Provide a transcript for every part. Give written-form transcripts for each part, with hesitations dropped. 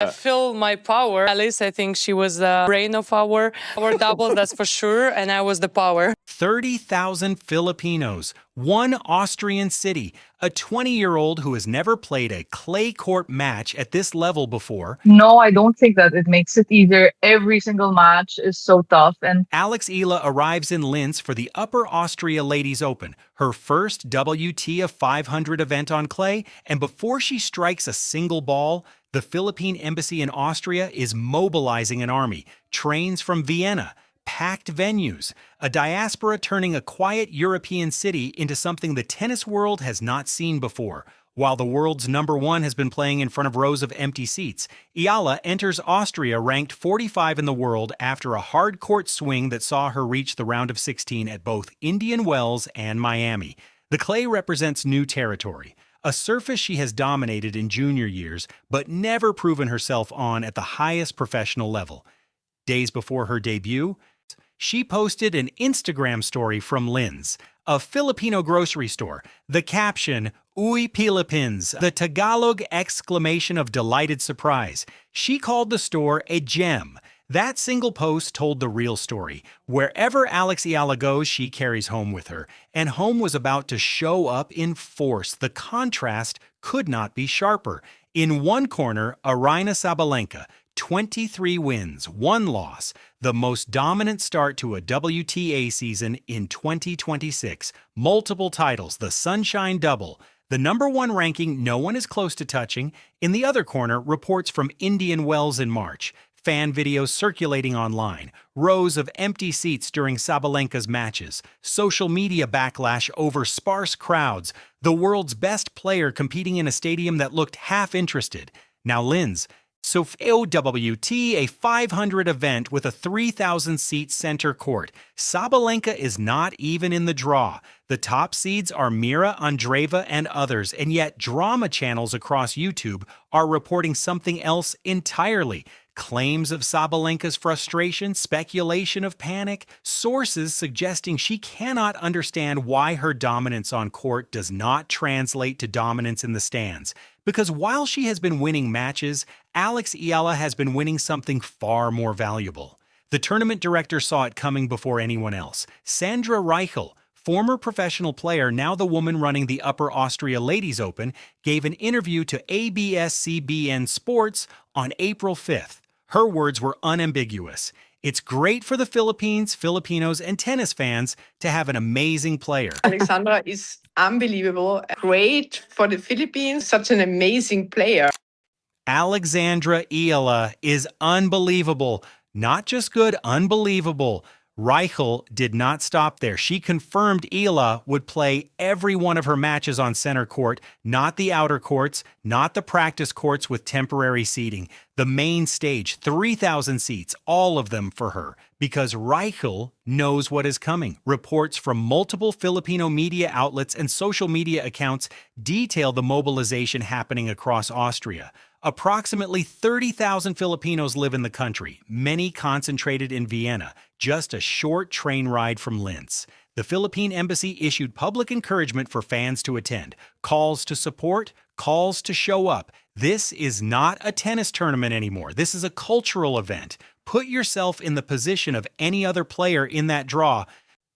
I feel my power. Alice, I think she was the brain of our double, that's for sure, and I was the power. 30,000 Filipinos, one Austrian city, a 20-year-old who has never played a clay court match at this level before. No, I don't think that it makes it easier. Every single match is so tough. And Alex Eala arrives in Linz for the Upper Austria Ladies Open, her first WTA 500 event on clay, and before she strikes a single ball, the Philippine Embassy in Austria is mobilizing an army, trains from Vienna, packed venues, a diaspora turning a quiet European city into something the tennis world has not seen before. While the world's #1 has been playing in front of rows of empty seats, Eala enters Austria ranked 45 in the world after a hard court swing that saw her reach the round of 16 at both Indian Wells and Miami. The clay represents new territory, a surface she has dominated in junior years but never proven herself on at the highest professional level. Days before her debut, she posted an Instagram story from Linz, a Filipino grocery store. The caption, "Uy Philippines," the Tagalog exclamation of delighted surprise. She called the store a gem. That single post told the real story. Wherever Alex Eala goes, she carries home with her. And home was about to show up in force. The contrast could not be sharper. In one corner, Aryna Sabalenka, 23 wins, 1 loss, the most dominant start to a WTA season in 2026. Multiple titles, the Sunshine Double. The #1 ranking no one is close to touching. In the other corner, reports from Indian Wells in March. Fan videos circulating online, rows of empty seats during Sabalenka's matches, social media backlash over sparse crowds, the world's best player competing in a stadium that looked half interested. Now Linz, so OWT, a 500 event with a 3,000-seat center court. Sabalenka is not even in the draw. The top seeds are Mira Andreeva and others, and yet drama channels across YouTube are reporting something else entirely. Claims of Sabalenka's frustration, speculation of panic, sources suggesting she cannot understand why her dominance on court does not translate to dominance in the stands. Because while she has been winning matches, Alex Eala has been winning something far more valuable. The tournament director saw it coming before anyone else. Sandra Reichel, former professional player, now the woman running the Upper Austria Ladies Open, gave an interview to ABS-CBN Sports on April 5th. Her words were unambiguous. It's great for the Philippines, Filipinos, and tennis fans to have an amazing player. Alexandra is unbelievable. Great for the Philippines. Such an amazing player. Alexandra Eala is unbelievable. Not just good, unbelievable. Reichel did not stop there. She confirmed Eala would play every one of her matches on center court, not the outer courts, not the practice courts with temporary seating. The main stage, 3,000 seats, all of them for her, because Reichel knows what is coming. Reports from multiple Filipino media outlets and social media accounts detail the mobilization happening across Austria. Approximately 30,000 Filipinos live in the country, many concentrated in Vienna, just a short train ride from Linz. The Philippine Embassy issued public encouragement for fans to attend, calls to support, calls to show up. This is not a tennis tournament anymore. This is a cultural event. Put yourself in the position of any other player in that draw.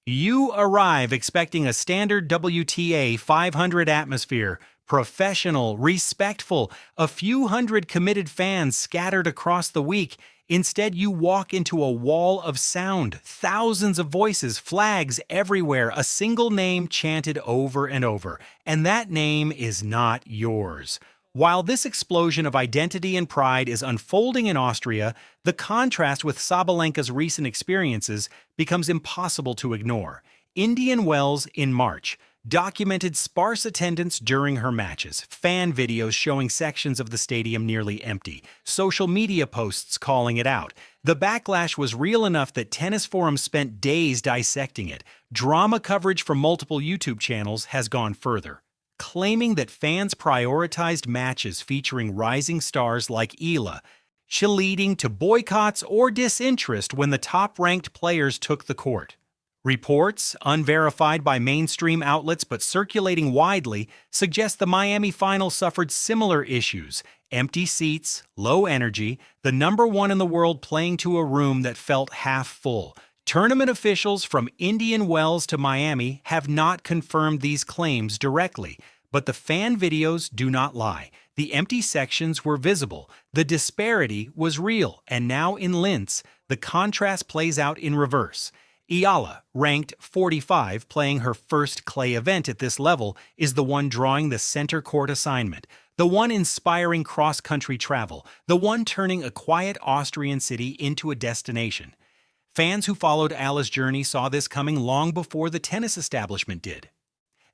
You arrive expecting a standard WTA 500 atmosphere, professional, respectful, a few hundred committed fans scattered across the week. Instead, you walk into a wall of sound, thousands of voices, flags everywhere, a single name chanted over and over, and that name is not yours. While this explosion of identity and pride is unfolding in Austria, the contrast with Sabalenka's recent experiences becomes impossible to ignore. Indian Wells in March documented sparse attendance during her matches, fan videos showing sections of the stadium nearly empty, social media posts calling it out. The backlash was real enough that tennis forums spent days dissecting it. Drama coverage from multiple YouTube channels has gone further, claiming that fans prioritized matches featuring rising stars like Eala, leading to boycotts or disinterest when the top-ranked players took the court. Reports, unverified by mainstream outlets but circulating widely, suggest the Miami final suffered similar issues. Empty seats, low energy, the number one in the world playing to a room that felt half full. Tournament officials from Indian Wells to Miami have not confirmed these claims directly, but the fan videos do not lie. The empty sections were visible, the disparity was real, and now in Linz, the contrast plays out in reverse. Eala, ranked 45, playing her first clay event at this level, is the one drawing the center court assignment, the one inspiring cross-country travel, the one turning a quiet Austrian city into a destination. Fans who followed Ala's journey saw this coming long before the tennis establishment did.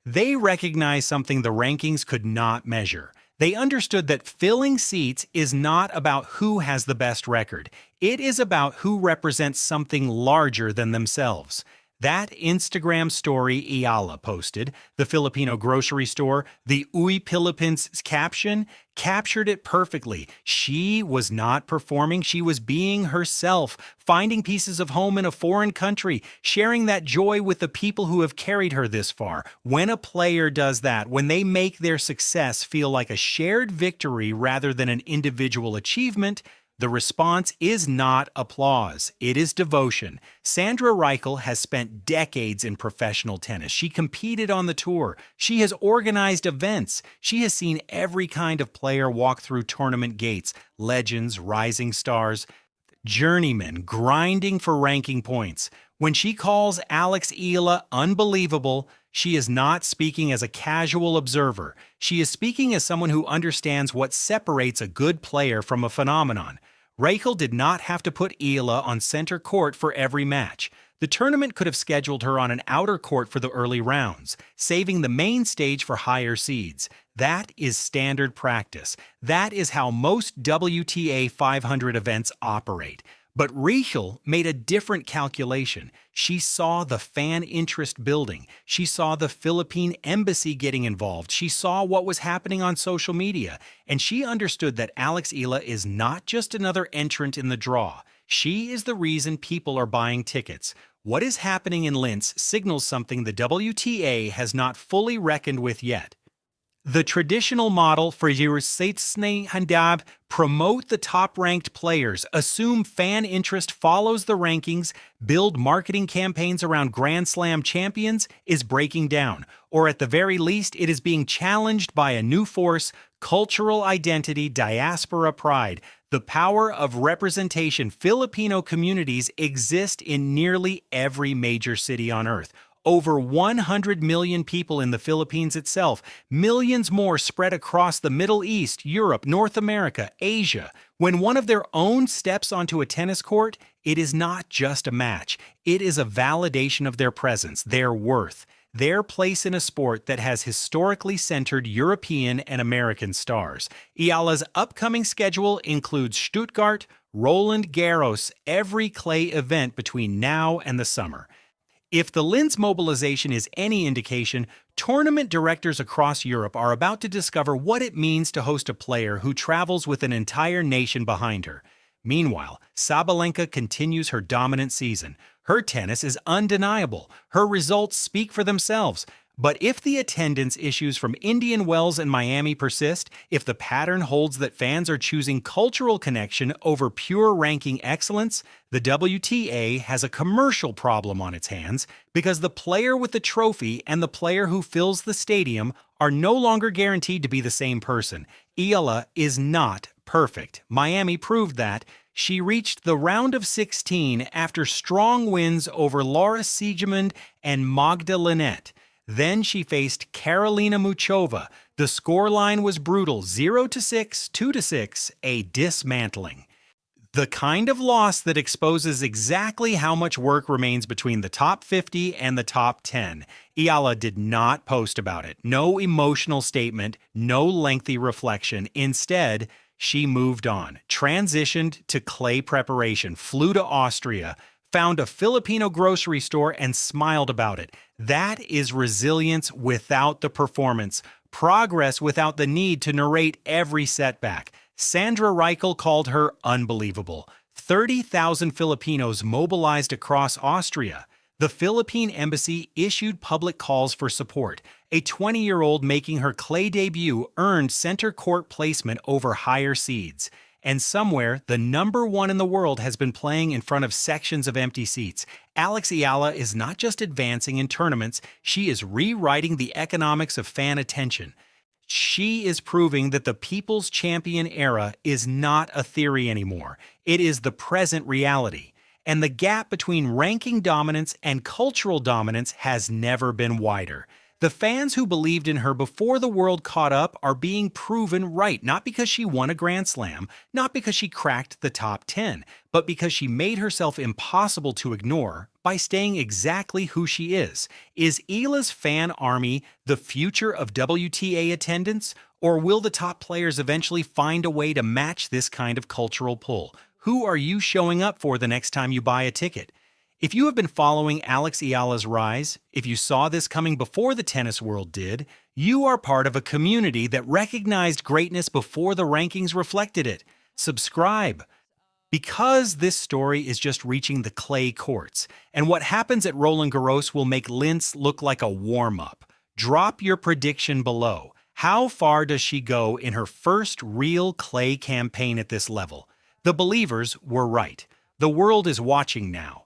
They recognized something the rankings could not measure. They understood that filling seats is not about who has the best record. It is about who represents something larger than themselves. That Instagram story Eala posted, the Filipino grocery store, the Uy Philippines caption, captured it perfectly. She was not performing, she was being herself, finding pieces of home in a foreign country, sharing that joy with the people who have carried her this far. When a player does that, when they make their success feel like a shared victory rather than an individual achievement, the response is not applause, it is devotion. Sandra Reichel has spent decades in professional tennis. She competed on the tour. She has organized events. She has seen every kind of player walk through tournament gates, legends, rising stars, journeymen grinding for ranking points. When she calls Alex Eala unbelievable, she is not speaking as a casual observer. She is speaking as someone who understands what separates a good player from a phenomenon. Reichel did not have to put Eala on center court for every match. The tournament could have scheduled her on an outer court for the early rounds, saving the main stage for higher seeds. That is standard practice. That is how most WTA 500 events operate. But Reichel made a different calculation. She saw the fan interest building. She saw the Philippine embassy getting involved. She saw what was happening on social media. And she understood that Alex Eala is not just another entrant in the draw. She is the reason people are buying tickets. What is happening in Linz signals something the WTA has not fully reckoned with yet. The traditional model for Handab, promote the top-ranked players, assume fan interest follows the rankings, build marketing campaigns around Grand Slam champions, is breaking down, or at the very least, it is being challenged by a new force, cultural identity, diaspora pride. The power of representation. Filipino communities exist in nearly every major city on Earth. Over 100 million people in the Philippines itself, millions more spread across the Middle East, Europe, North America, Asia. When one of their own steps onto a tennis court, it is not just a match. It is a validation of their presence, their worth, their place in a sport that has historically centered European and American stars. Eala's upcoming schedule includes Stuttgart, Roland Garros, every clay event between now and the summer. If the Linz mobilization is any indication, tournament directors across Europe are about to discover what it means to host a player who travels with an entire nation behind her. Meanwhile, Sabalenka continues her dominant season. Her tennis is undeniable. Her results speak for themselves. But if the attendance issues from Indian Wells and Miami persist, if the pattern holds that fans are choosing cultural connection over pure ranking excellence, the WTA has a commercial problem on its hands because the player with the trophy and the player who fills the stadium are no longer guaranteed to be the same person. Eala is not perfect. Miami proved that. She reached the round of 16 after strong wins over Laura Siegemund and Magda Linette. Then she faced Karolina Muchova. The scoreline was brutal, 0-6, 2-6, a dismantling. The kind of loss that exposes exactly how much work remains between the top 50 and the top 10. Eala did not post about it. No emotional statement, no lengthy reflection. Instead, she moved on, transitioned to clay preparation, flew to Austria, found a Filipino grocery store and smiled about it. That is resilience without the performance, progress without the need to narrate every setback. Sandra Reichel called her unbelievable. 30,000 Filipinos mobilized across Austria. The Philippine embassy issued public calls for support. A 20-year-old making her clay debut earned center court placement over higher seeds. And somewhere, the #1 in the world has been playing in front of sections of empty seats. Alex Eala is not just advancing in tournaments, she is rewriting the economics of fan attention. She is proving that the People's Champion era is not a theory anymore. It is the present reality. And the gap between ranking dominance and cultural dominance has never been wider. The fans who believed in her before the world caught up are being proven right, not because she won a Grand Slam, not because she cracked the top 10, but because she made herself impossible to ignore by staying exactly who she is. Is Eala's fan army the future of WTA attendance, or will the top players eventually find a way to match this kind of cultural pull? Who are you showing up for the next time you buy a ticket? If you have been following Alex Eala's rise, if you saw this coming before the tennis world did, you are part of a community that recognized greatness before the rankings reflected it. Subscribe. Because this story is just reaching the clay courts, and what happens at Roland Garros will make Linz look like a warm-up. Drop your prediction below. How far does she go in her first real clay campaign at this level? The believers were right. The world is watching now.